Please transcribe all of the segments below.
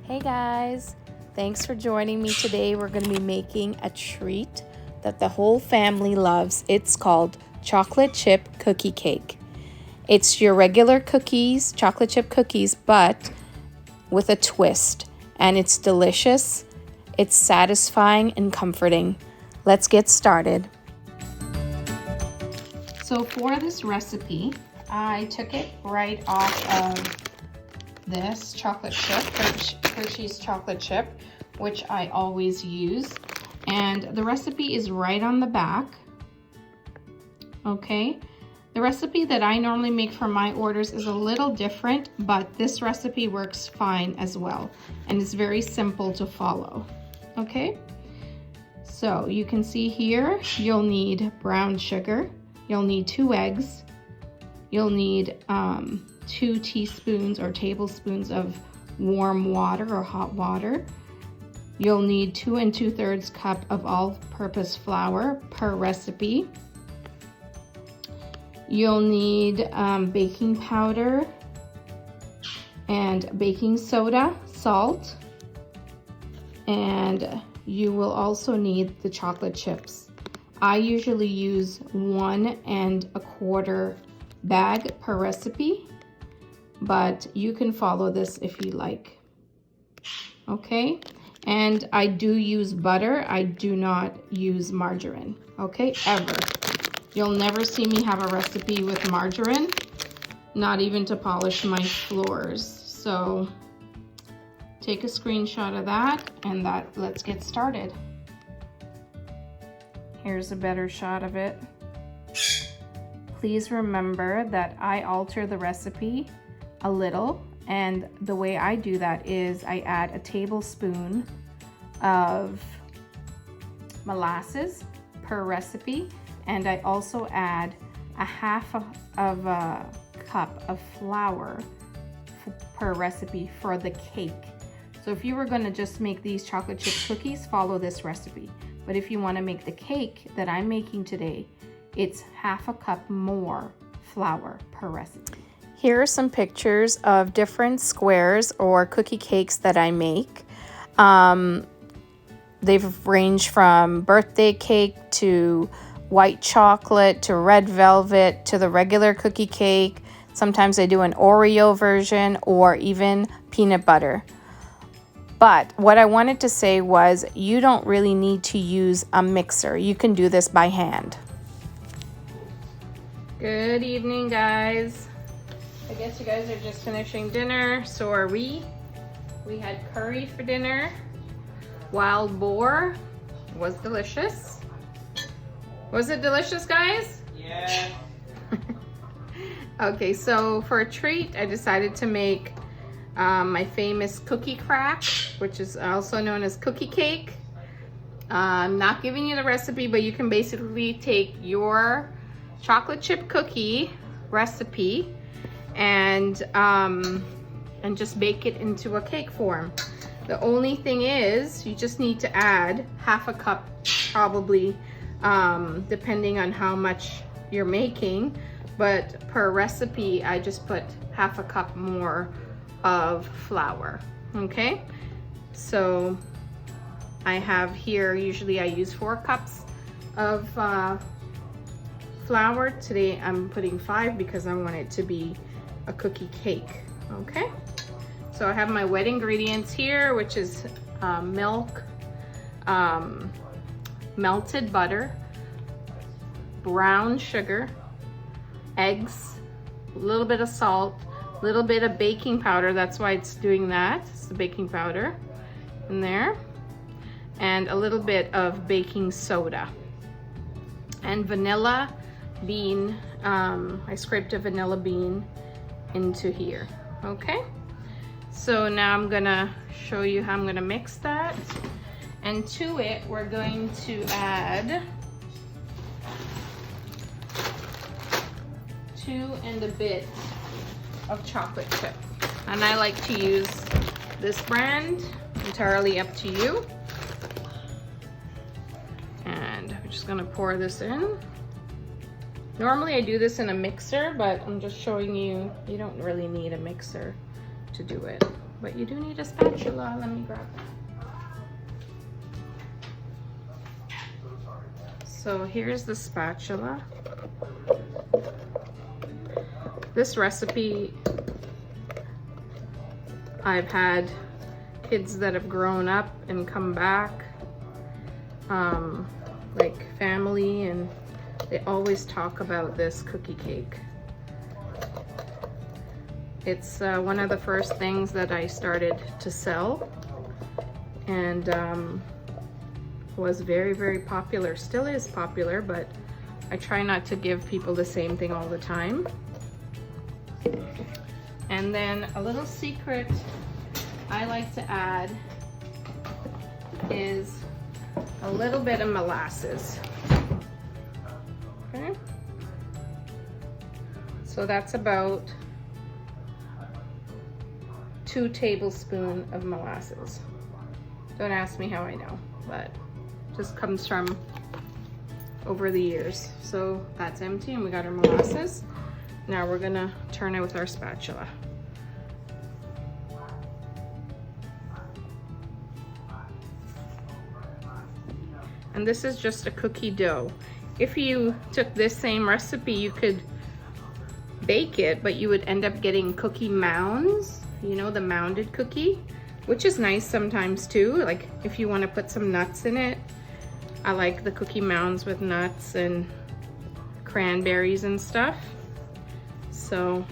Hey guys, thanks for joining me today. We're going to be making a treat that the whole family loves. It's called chocolate chip cookie cake. It's your regular cookies, chocolate chip cookies, but with a twist. And it's delicious, it's satisfying and comforting. Let's get started. So for this recipe, I took it right off of this chocolate chip, Hershey's chocolate chip, which I always use. And the recipe is right on the back. Okay. The recipe that I normally make for my orders is a little different, but this recipe works fine as well. And it's very simple to follow. Okay. So you can see here, you'll need brown sugar. You'll need 2 eggs. You'll need 2 teaspoons or tablespoons of warm water or hot water. You'll need 2 2/3 cup of all-purpose flour per recipe. You'll need baking powder and baking soda, salt, and you will also need the chocolate chips. I usually use 1 1/4 bag per recipe, but you can follow this if you like. Okay, and I do use butter. I do not use margarine, okay, ever. You'll never see me have a recipe with margarine, not even to polish my floors. So take a screenshot of that, and let's get started. Here's a better shot of it. Please remember that I alter the recipe a little, and the way I do that is I add a tablespoon of molasses per recipe, and I also add a half of a cup of flour per recipe for the cake. So if you were going to just make these chocolate chip cookies, follow this recipe. But if you want to make the cake that I'm making today, it's half a cup more flour per recipe. Here are some pictures of different squares or cookie cakes that I make. They've ranged from birthday cake to white chocolate to red velvet to the regular cookie cake. Sometimes I do an Oreo version or even peanut butter. But what I wanted to say was you don't really need to use a mixer. You can do this by hand. Good evening, guys. I guess you guys are just finishing dinner. So are we. We had curry for dinner. Wild boar was delicious. Was it delicious, guys? Yeah. Okay, so for a treat, I decided to make my famous cookie crack, which is also known as cookie cake. I'm not giving you the recipe, but you can basically take your chocolate chip cookie recipe and just bake it into a cake form. The only thing is you just need to add half a cup, probably, depending on how much you're making, but per recipe I just put half a cup more of flour. Okay, so I have here, usually I use 4 cups of flour. Today I'm putting 5 because I want it to be a cookie cake. Okay, so I have my wet ingredients here, which is milk, melted butter, brown sugar, eggs, a little bit of salt, a little bit of baking powder. That's why it's doing that. It's the baking powder in there, and a little bit of baking soda and vanilla bean. I scraped a vanilla bean into here. Okay, so now I'm gonna show you how I'm gonna mix that, and to it we're going to add 2 and a bit of chocolate chip, and I like to use this brand. Entirely up to you. And I'm just gonna pour this in. Normally I do this in a mixer, but I'm just showing you, you don't really need a mixer. to do it. But you do need a spatula. Let me grab that. So here's the spatula. This recipe, I've had kids that have grown up and come back, like family, and they always talk about this cookie cake. It's one of the first things that I started to sell, and was very, very popular. Still is popular, but I try not to give people the same thing all the time. And then a little secret I like to add is a little bit of molasses. Okay, so that's about 2 tablespoons of molasses. Don't ask me how I know, but just comes from over the years. So that's empty, and we got our molasses. Now we're gonna turn it with our spatula. And this is just a cookie dough. If you took this same recipe, you could bake it, but you would end up getting cookie mounds, you know, the mounded cookie, which is nice sometimes too. Like if you want to put some nuts in it, I like the cookie mounds with nuts and cranberries and stuff. So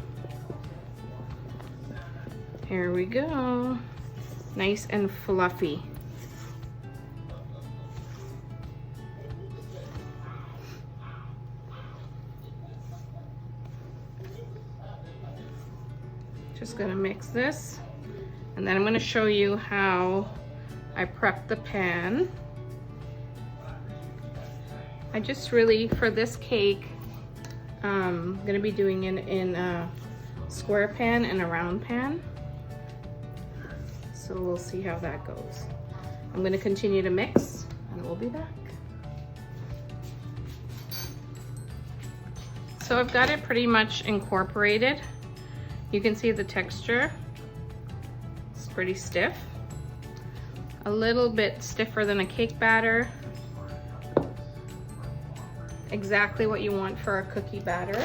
here we go, nice and fluffy. Just gonna mix this, and then I'm gonna show you how I prep the pan. I just really, for this cake, I'm gonna be doing it in a square pan and a round pan. So we'll see how that goes. I'm gonna continue to mix, and we'll be back. So I've got it pretty much incorporated. You can see the texture. It's pretty stiff. A little bit stiffer than a cake batter. Exactly what you want for a cookie batter.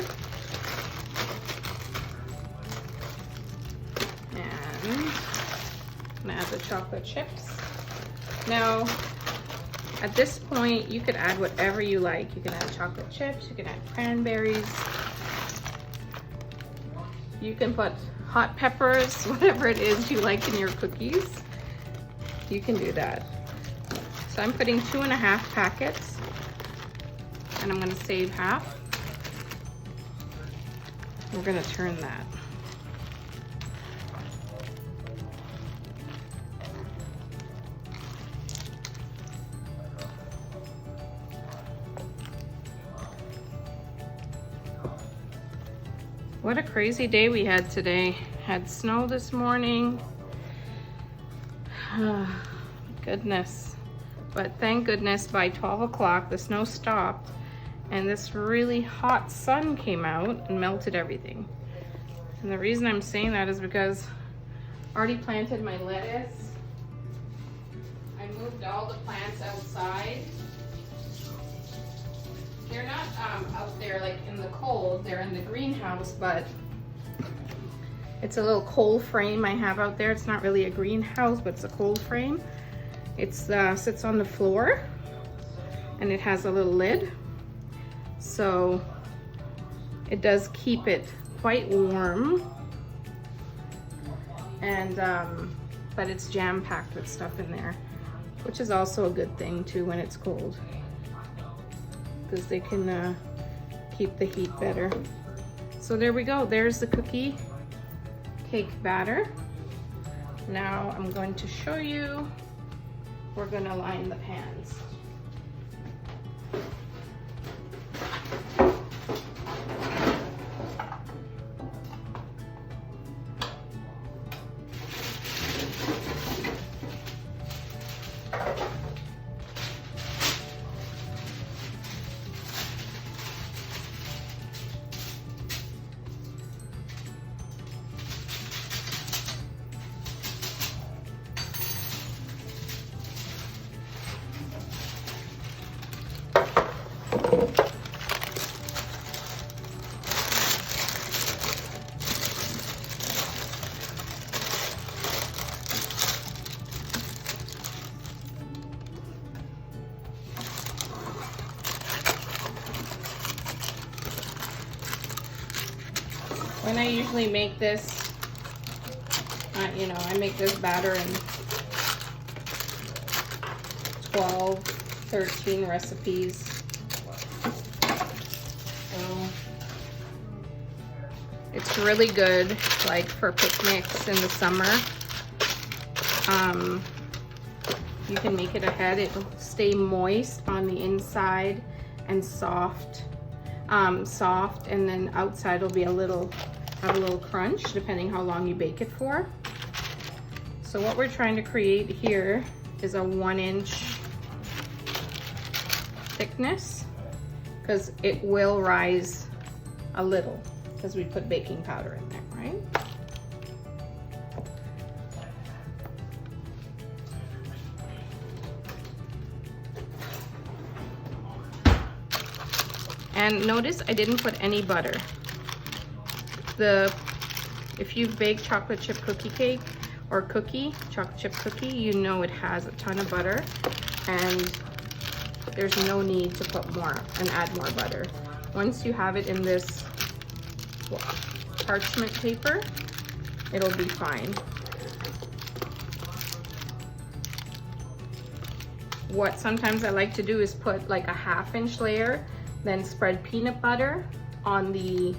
And I'm gonna add the chocolate chips. Now, at this point, you could add whatever you like. You can add chocolate chips, you can add cranberries, you can put hot peppers, whatever it is you like in your cookies, you can do that. So I'm putting 2.5 packets, and I'm gonna save half. We're gonna turn that. What a crazy day we had today. Had snow this morning. Goodness. But thank goodness by 12 o'clock the snow stopped, and this really hot sun came out and melted everything. And the reason I'm saying that is because I already planted my lettuce. I moved all the plants outside. They're not out there like in the cold, they're in the greenhouse, but it's a little cold frame I have out there. It's not really a greenhouse, but it's a cold frame. It sits on the floor, and it has a little lid. So it does keep it quite warm. And, but it's jam-packed with stuff in there, which is also a good thing too when it's cold, because they can keep the heat better. So there we go, there's the cookie cake batter. Now I'm going to show you, we're gonna line the pans. And I usually make this, you know, I make this batter in 12, 13 recipes. So it's really good, like for picnics in the summer. You can make it ahead. It'll stay moist on the inside and soft, and then outside will be have a little crunch depending how long you bake it for. So what we're trying to create here is a 1-inch thickness, because it will rise a little because we put baking powder in there, right? And notice I didn't put any butter. If you've baked chocolate chip cookie cake or chocolate chip cookie, you know it has a ton of butter, and there's no need to put more and add more butter. Once you have it in this parchment paper, it'll be fine. What sometimes I like to do is put like a 1/2-inch layer, then spread peanut butter on the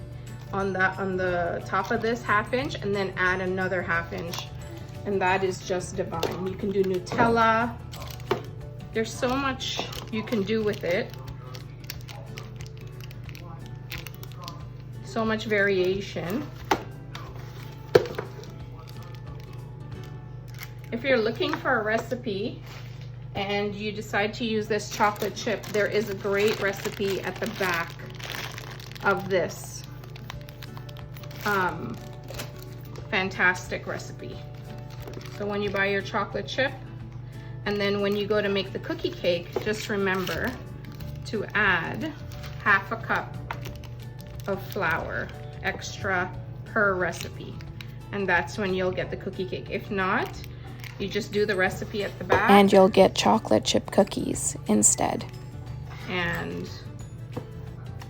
top of this 1/2-inch, and then add another 1/2-inch, and that is just divine. You can do Nutella. There's so much you can do with it. So much variation. If you're looking for a recipe and you decide to use this chocolate chip, there is a great recipe at the back of this. Fantastic recipe. So when you buy your chocolate chip, and then when you go to make the cookie cake, just remember to add 1/2 cup of flour extra per recipe, and that's when you'll get the cookie cake. If not, you just do the recipe at the back and you'll get chocolate chip cookies instead, and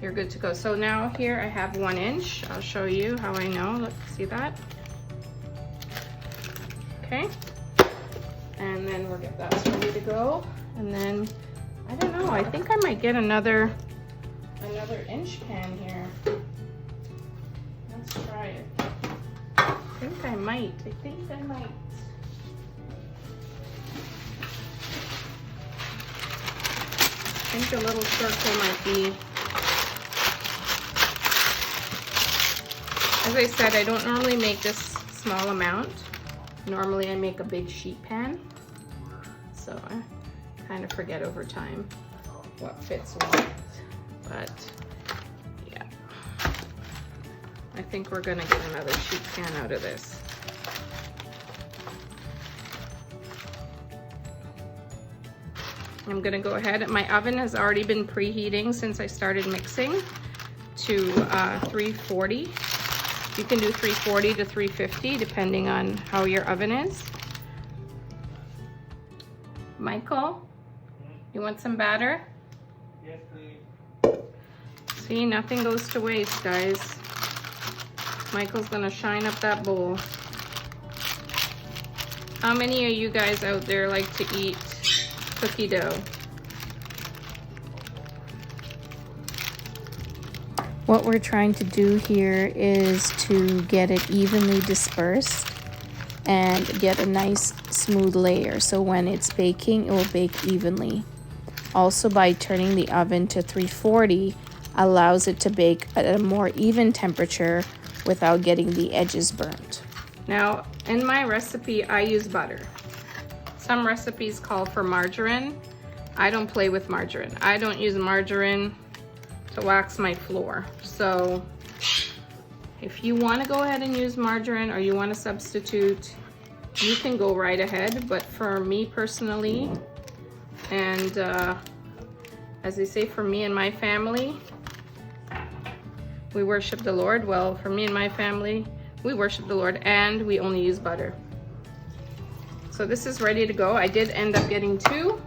you're good to go. So now here I have 1 inch. I'll show you how I know. Let's see that. Okay, and then we'll get that ready to go. And then I don't know, I think I might get another inch pan here. Let's try it. I think I might. I think a little circle might be. As I said, I don't normally make this small amount. Normally I make a big sheet pan. So I kind of forget over time what fits what. But yeah, I think we're gonna get another sheet pan out of this. I'm gonna go ahead. My oven has already been preheating since I started mixing to 340. You can do 340 to 350 depending on how your oven is. Michael, you want some batter? Yes, please. See, nothing goes to waste, guys. Michael's gonna shine up that bowl. How many of you guys out there like to eat cookie dough? what we're trying to do here is to get it evenly dispersed and get a nice smooth layer, so when it's baking it will bake evenly. Also, by turning the oven to 340 allows it to bake at a more even temperature without getting the edges burnt. Now, in my recipe, I use butter. Some recipes call for margarine. I don't play with margarine. I don't use margarine to wax my floor. So if you want to go ahead and use margarine or you want to substitute, you can go right ahead. But for me personally, and as they say, for me and my family, we worship the Lord. Well, for me and my family, we worship the Lord and we only use butter. So this is ready to go. I did end up getting 2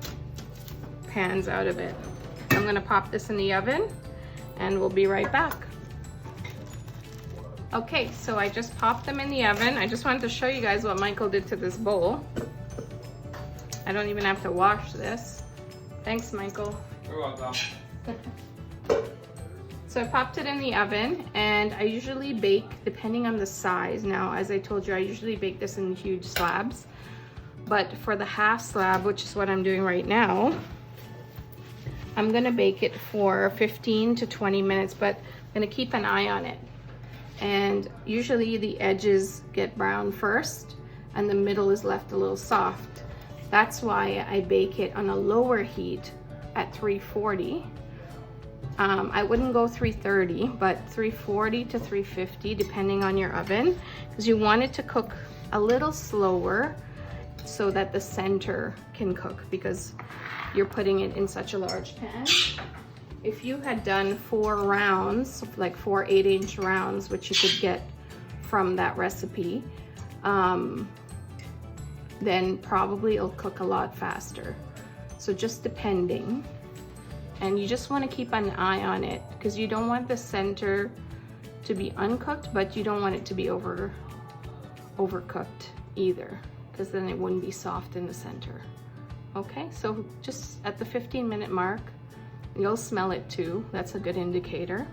pans out of it. I'm gonna pop this in the oven and we'll be right back. Okay, so I just popped them in the oven. I just wanted to show you guys what Michael did to this bowl. I don't even have to wash this. Thanks, Michael. You're welcome. So I popped it in the oven, and I usually bake depending on the size. Now, as I told you, I usually bake this in huge slabs. But for the half slab, which is what I'm doing right now, I'm gonna bake it for 15 to 20 minutes, but I'm gonna keep an eye on it. And usually the edges get brown first, and the middle is left a little soft. That's why I bake it on a lower heat at 340. I wouldn't go 330, but 340 to 350, depending on your oven, because you want it to cook a little slower so that the center can cook, because you're putting it in such a large pan. If you had done 4 rounds, like 4 8-inch rounds, which you could get from that recipe, then probably it'll cook a lot faster. So just depending. And you just want to keep an eye on it, because you don't want the center to be uncooked, but you don't want it to be overcooked either, because then it wouldn't be soft in the center. Okay, so just at the 15-minute mark, you'll smell it too. That's a good indicator.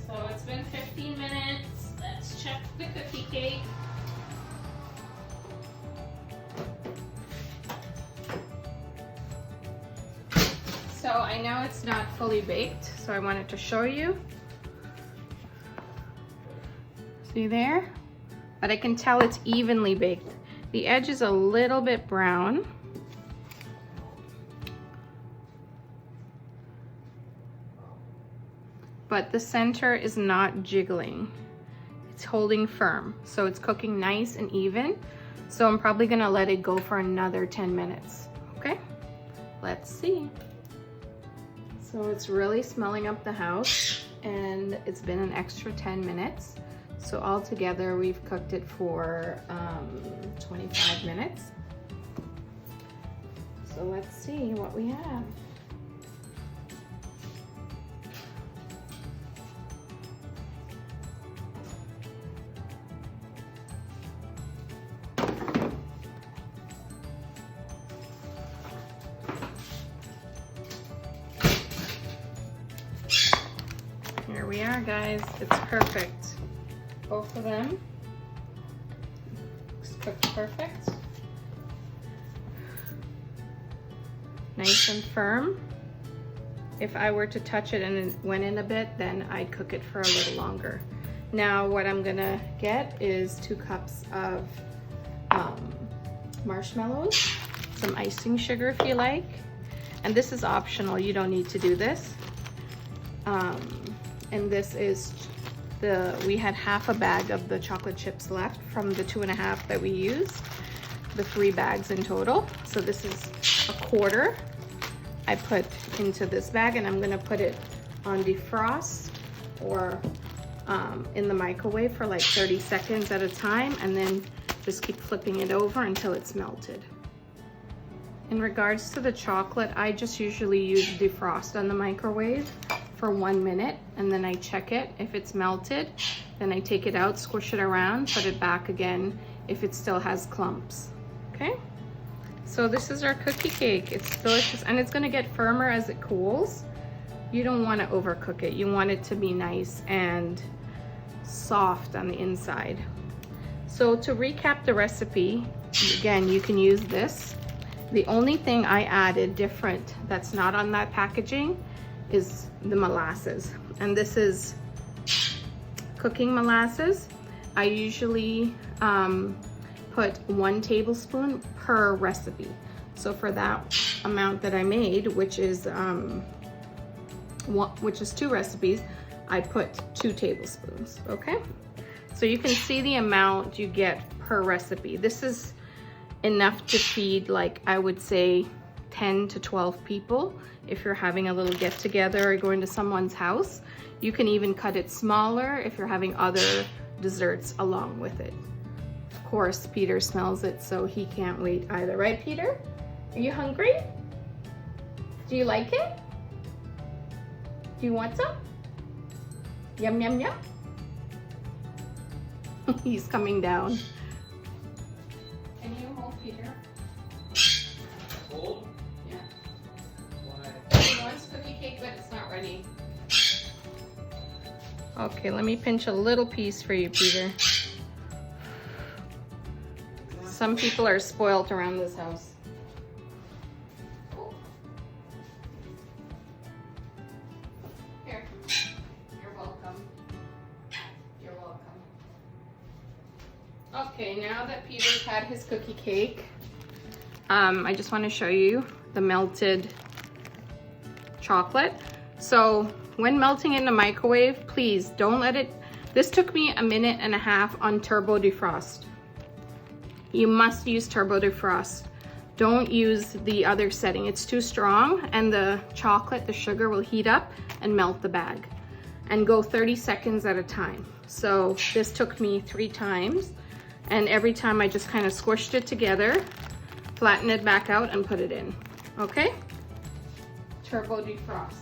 So it's been 15 minutes. Let's check the cookie cake. So I know it's not fully baked, so I wanted to show you. See there? But I can tell it's evenly baked. The edge is a little bit brown. But the center is not jiggling. It's holding firm, so it's cooking nice and even. So I'm probably gonna let it go for another 10 minutes, okay? Let's see. So it's really smelling up the house, and it's been an extra 10 minutes. So altogether, we've cooked it for 25 minutes. So let's see what we have. Here we are, guys. It's perfect. Both of them. It's cooked perfect. Nice and firm. If I were to touch it and it went in a bit, then I'd cook it for a little longer. Now what I'm gonna get is 2 cups of marshmallows, some icing sugar if you like. And this is optional, you don't need to do this. And this is we had half a bag of the chocolate chips left from the 2.5 that we used, the 3 bags in total. So this is a quarter I put into this bag, and I'm gonna put it on defrost or in the microwave for like 30 seconds at a time, and then just keep flipping it over until it's melted. In regards to the chocolate, I just usually use defrost on the microwave for 1 minute, and then I check it. If it's melted, then I take it out, squish it around, put it back again if it still has clumps. Okay, so this is our cookie cake. It's delicious, and it's gonna get firmer as it cools. You don't want to overcook it. You want it to be nice and soft on the inside. So to recap the recipe, again, you can use this. The only thing I added different that's not on that packaging is the molasses, and this is cooking molasses. I usually put 1 tablespoon per recipe. So for that amount that I made, which is 2 recipes, I put 2 tablespoons. Okay, so you can see the amount you get per recipe. This is enough to feed, like, I would say 10 to 12 people. If you're having a little get together or going to someone's house, you can even cut it smaller if you're having other desserts along with it. Of course, Peter smells it, so he can't wait either. Right, Peter? Are you hungry? Do you like it? Do you want some? Yum, yum, yum. He's coming down. Can you hold Peter? Hold? Yeah. Why? He wants cookie cake, but it's not ready. Okay, let me pinch a little piece for you, Peter. Some people are spoiled around this house. Oh. Here. You're welcome. You're welcome. Okay, now that Peter's had his cookie cake, I just want to show you the melted chocolate. So when melting in the microwave, please don't let it, this took me 1.5 minutes on turbo defrost. You must use turbo defrost. Don't use the other setting. It's too strong and the chocolate, the sugar will heat up and melt the bag. And go 30 seconds at a time. So this took me 3 times, and every time I just kind of squished it together, flatten it back out and put it in. Okay? Turbo defrost.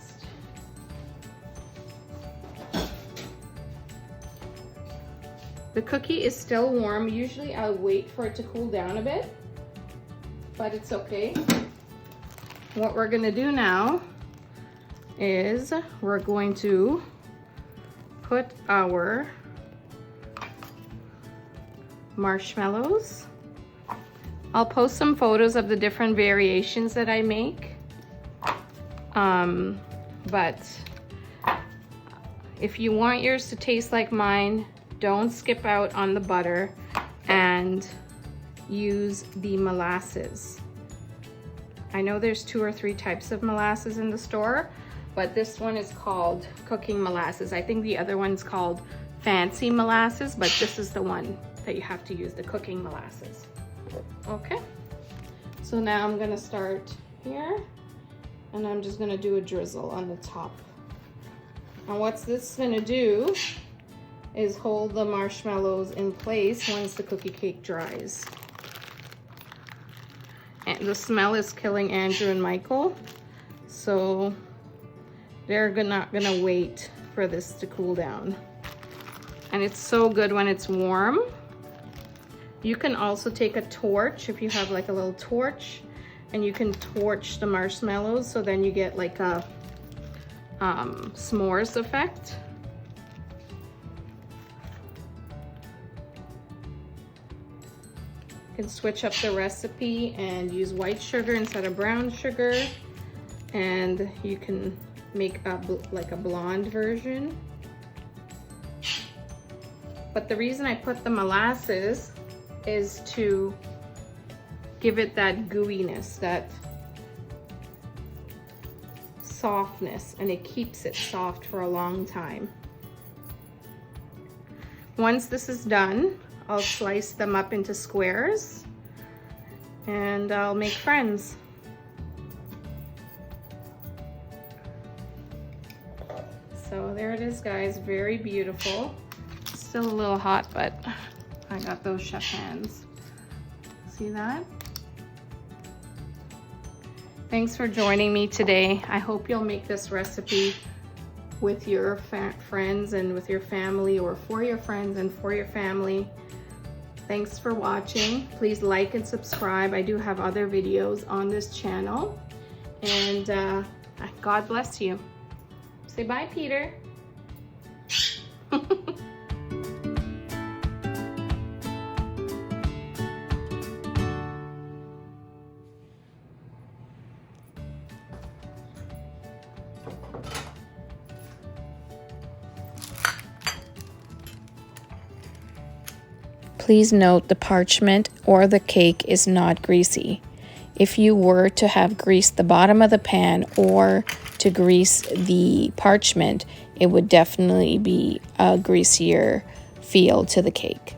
The cookie is still warm. Usually I'll wait for it to cool down a bit, but it's okay. What we're gonna do now is we're going to put our marshmallows. I'll post some photos of the different variations that I make. But if you want yours to taste like mine, don't skip out on the butter and use the molasses. I know there's 2 or 3 types of molasses in the store, but this one is called cooking molasses. I think the other one's called fancy molasses, but this is the one that you have to use, the cooking molasses. Okay, so now I'm gonna start here, and I'm just gonna do a drizzle on the top. And what's this gonna do is hold the marshmallows in place once the cookie cake dries. And the smell is killing Andrew and Michael, so they're not gonna wait for this to cool down. And it's so good when it's warm. You can also take a torch, if you have like a little torch, and you can torch the marshmallows, so then you get like a s'mores effect. You can switch up the recipe and use white sugar instead of brown sugar, and you can make like a blonde version. But the reason I put the molasses is to give it that gooiness, that softness, and it keeps it soft for a long time. Once this is done, I'll slice them up into squares and I'll make friends. So there it is, guys, very beautiful. Still a little hot, but I got those chef hands. See that? Thanks for joining me today. I hope you'll make this recipe with your friends and with your family, or for your friends and for your family. Thanks for watching. Please like and subscribe. I do have other videos on this channel. And God bless you. Say bye, Peter. Please note the parchment or the cake is not greasy. If you were to have greased the bottom of the pan or to grease the parchment, it would definitely be a greasier feel to the cake.